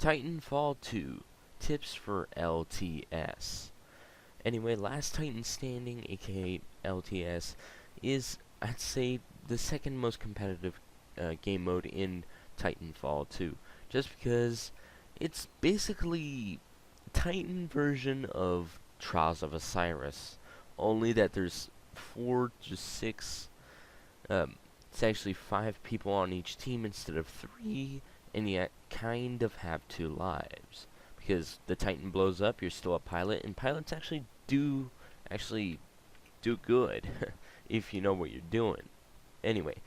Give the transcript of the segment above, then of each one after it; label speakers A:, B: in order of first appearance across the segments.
A: Titanfall 2 Tips for LTS. Anyway, Last Titan Standing, aka LTS, is, I'd say, the second most competitive game mode in Titanfall 2. Just because it's basically Titan version of Trials of Osiris, only that there's 4 to 6, it's actually 5 people on each team instead of 3, and yet kind of have 2 lives. Because the Titan blows up, you're still a pilot, and pilots actually do good if you know what you're doing. Anyway,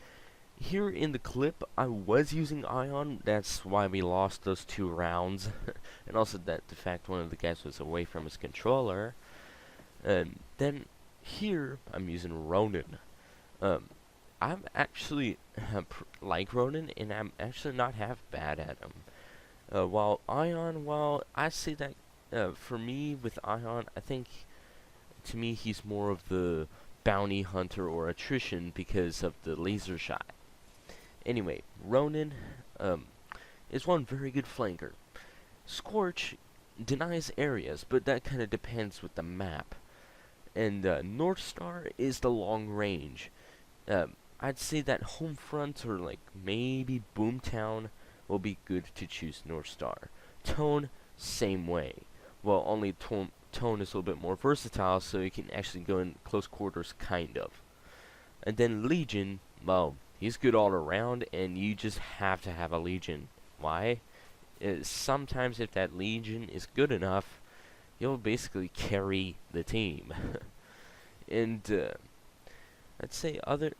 A: here in the clip, I was using Ion. That's why we lost those 2 rounds, and also that the fact one of the guys was away from his controller. Then here I'm using Ronin. I'm actually like Ronin, and I'm actually not half bad at him. While Ion, well, I say that for me with Ion, I think to me he's more of the bounty hunter or attrition because of the laser shot. Anyway, Ronin is one very good flanker. Scorch denies areas, but that kind of depends with the map. And North Star is the long range. I'd say that Homefront or like maybe Boomtown will be good to choose North Star. Tone, same way. Well, only Tone is a little bit more versatile, so you can actually go in close quarters, kind of. And then Legion, well, he's good all around, and you just have to have a Legion. Why? Sometimes if that Legion is good enough, he'll basically carry the team. And I'd say other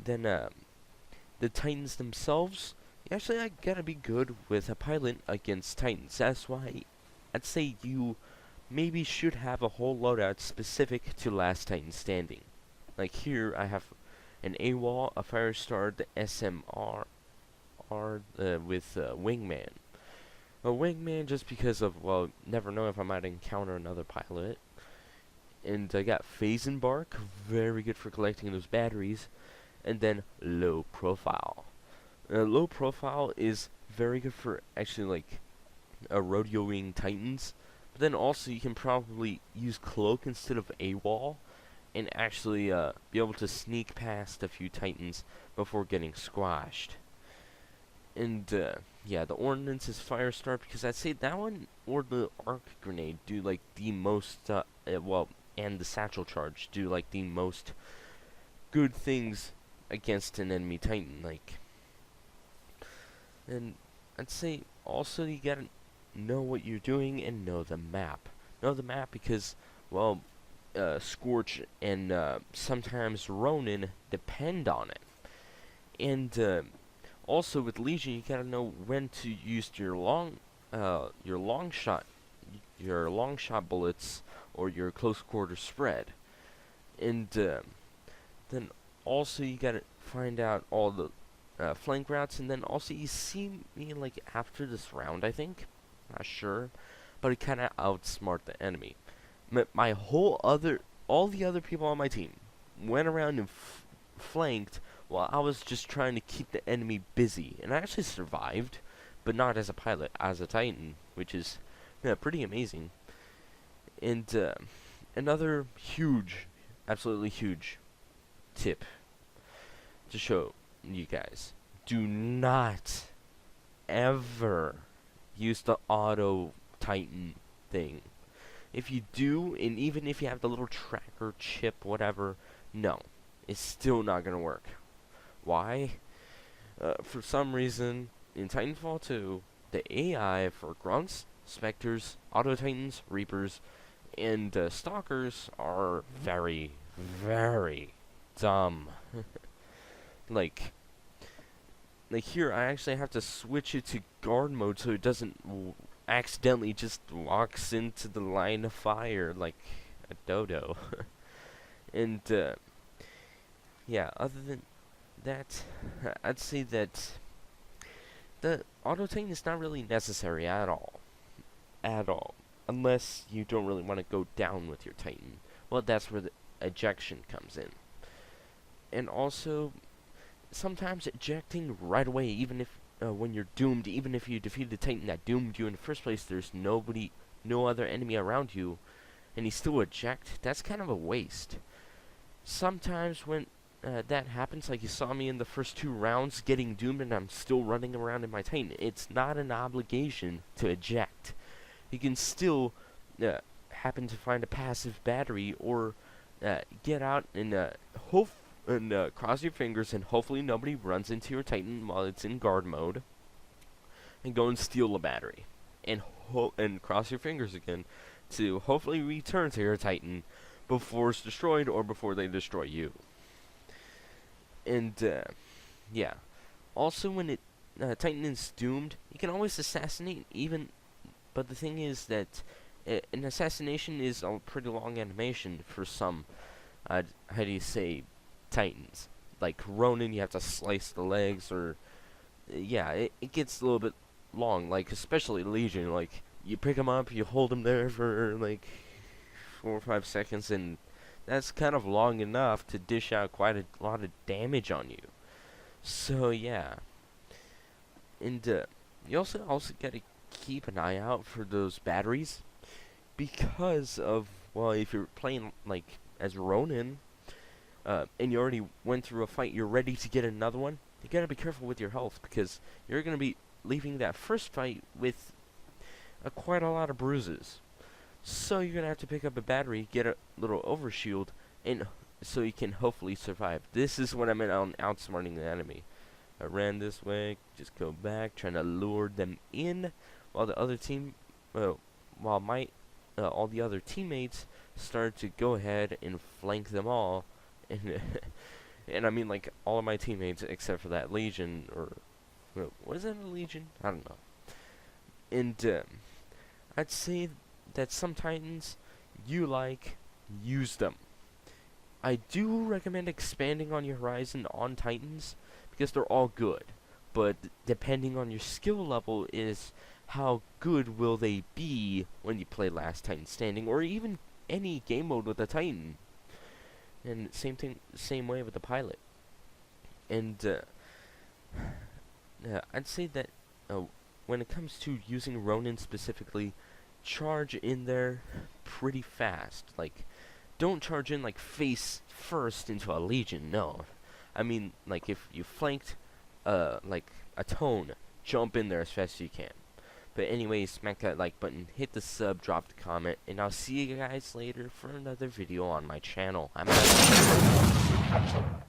A: than the Titans themselves, actually I gotta be good with a pilot against Titans. That's why I'd say you maybe should have a whole loadout specific to Last Titan Standing. Like here I have an AWOL, a Firestar, the SMR, with Wingman. A Wingman just because of, well, never know if I might encounter another pilot. And I got Phase Embark, very good for collecting those batteries. And then Low Profile. Low Profile is very good for actually like rodeoing Titans. But then also you can probably use Cloak instead of AWOL and actually be able to sneak past a few Titans before getting squashed. And yeah, the Ordnance is Firestar because I'd say that one or the Arc Grenade do like the most, well, and the Satchel Charge do like the most good things against an enemy Titan, like. And I'd say also you gotta know what you're doing and know the map. Know the map because, well, Scorch and sometimes Ronin depend on it. And also with Legion, you gotta know when to use your long shot bullets or your close quarter spread. And then also you gotta find out all the flank routes, and then also you see me like after this round, I think, not sure, but I kind of outsmart the enemy. All the other people on my team went around and flanked while I was just trying to keep the enemy busy, and I actually survived, but not as a pilot, as a Titan, which is pretty amazing. And another huge, absolutely huge tip to show you guys: do not ever use the auto Titan thing. If you do, and even if you have the little tracker chip, whatever, no, it's still not gonna work. Why? For some reason, in Titanfall 2, the AI for Grunts, Spectres, Auto Titans, Reapers, and Stalkers are very, very dumb. Like here, I actually have to switch it to guard mode so it doesn't accidentally just walks into the line of fire like a dodo. And yeah, other than that, I'd say that the auto titan is not really necessary at all, unless you don't really want to go down with your Titan. Well, that's where the ejection comes in. And also, sometimes ejecting right away, even if when you're doomed, even if you defeat the Titan that doomed you in the first place, there's no other enemy around you, and you still eject, that's kind of a waste. Sometimes when that happens, like you saw me in the first 2 rounds getting doomed and I'm still running around in my Titan, it's not an obligation to eject. You can still happen to find a passive battery, or get out and cross your fingers and hopefully nobody runs into your Titan while it's in guard mode, and go and steal a battery, and cross your fingers again to hopefully return to your Titan before it's destroyed or before they destroy you. And yeah, also when Titan is doomed, you can always assassinate but the thing is that an assassination is a pretty long animation for some, how do you say, Titans. Like Ronin, you have to slice the legs, or yeah, it gets a little bit long. Like especially Legion, like you pick him up, you hold him there for like 4 or 5 seconds, and that's kind of long enough to dish out quite a lot of damage on you. So yeah, and you also gotta keep an eye out for those batteries, because of, well, if you're playing like as Ronin, and you already went through a fight, you're ready to get another one, you gotta be careful with your health, because you're gonna be leaving that first fight with quite a lot of bruises. So you're gonna have to pick up a battery, get a little overshield, and so you can hopefully survive. This is what I meant on outsmarting the enemy. I ran this way, just go back, trying to lure them in, while the other team, all the other teammates started to go ahead and flank them all, and and I mean like all of my teammates except for that Legion, or what is that, a Legion? I don't know. And I'd say that some Titans use them. I do recommend expanding on your horizon on Titans, because they're all good, but depending on your skill level is how good will they be when you play Last Titan Standing, or even any game mode with a Titan. And same way with the pilot. And I'd say that when it comes to using Ronin specifically, charge in there pretty fast. Like, don't charge in like face first into a Legion, no. I mean, like if you flanked like a Tone, jump in there as fast as you can. But anyway, smack that like button, hit the sub, drop the comment, and I'll see you guys later for another video on my channel. I'm out.